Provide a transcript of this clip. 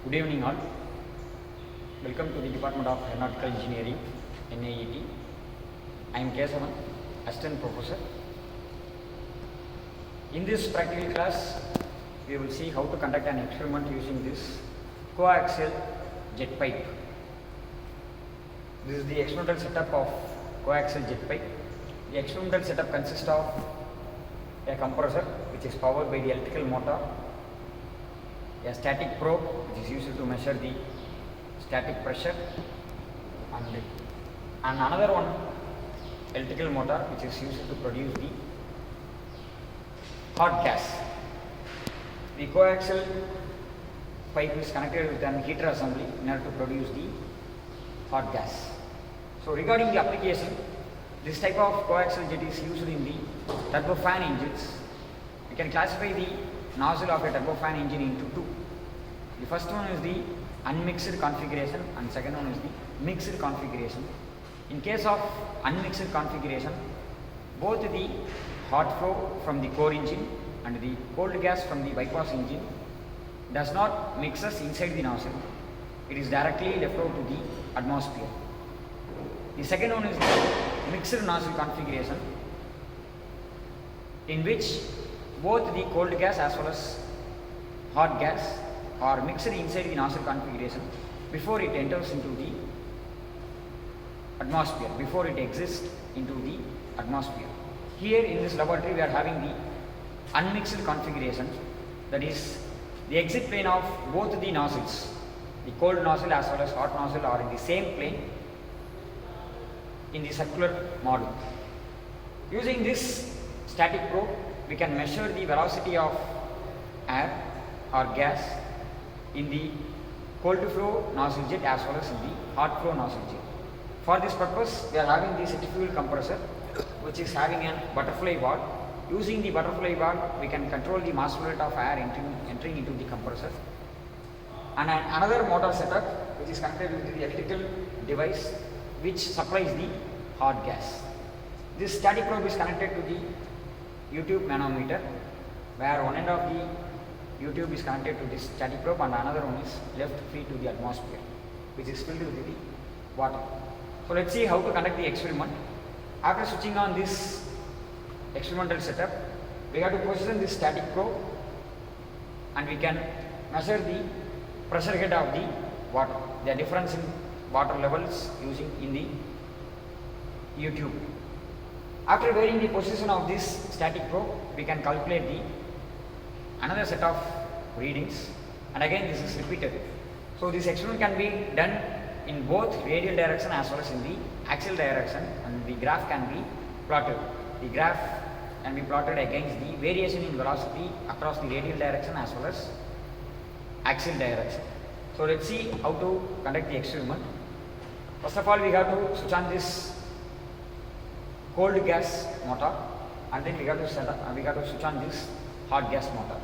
Good evening all. Welcome to the Department of Aeronautical Engineering, NIET. I am Kesavan, Assistant Professor. In this practical class, we will see how to conduct an experiment using this coaxial jet pipe. This is the experimental setup of coaxial jet pipe. The experimental setup consists of a compressor which is powered by the electrical motor, a static probe which is used to measure the static pressure, and another one electrical motor which is used to produce the hot gas. The coaxial pipe is connected with an heater assembly in order to produce the hot gas. So regarding the application, this type of coaxial jet is used in the turbofan engines. We can classify the nozzle of a turbofan engine into two. The first one is the unmixed configuration and second one is the mixed configuration. In case of unmixed configuration, both the hot flow from the core engine and the cold gas from the bypass engine does not mixes inside the nozzle. It is directly left out to the atmosphere. The second one is the mixed nozzle configuration, in which both the cold gas as well as hot gas are mixed inside the nozzle configuration before it enters into the atmosphere, before it exists into the atmosphere. Here in this laboratory we are having the unmixed configuration, that is the exit plane of both the nozzles, the cold nozzle as well as hot nozzle are in the same plane in the circular model. Using this static probe, we can measure the velocity of air or gas in the cold flow nozzle jet as well as in the hot flow nozzle jet. For this purpose, we are having the centrifugal compressor which is having a butterfly valve. Using the butterfly valve, we can control the mass flow rate of air entering into the compressor. And another motor setup which is connected with the electrical device which supplies the hot gas. This static probe is connected to the U-tube manometer, where one end of the U-tube is connected to this static probe and another one is left free to the atmosphere, which is filled with the water. So let's see how to conduct the experiment. After switching on this experimental setup, we have to position this static probe and we can measure the pressure head of the water, the difference in water levels using in the U-tube. After varying the position of this static probe, we can calculate the another set of readings, and again this is repeated. So this experiment can be done in both radial direction as well as in the axial direction, and the graph can be plotted. The graph can be plotted against the variation in velocity across the radial direction as well as axial direction. So let's see how to conduct the experiment. First of all, we have to switch on this cold gas motor, and then we have to switch on this hot gas motor.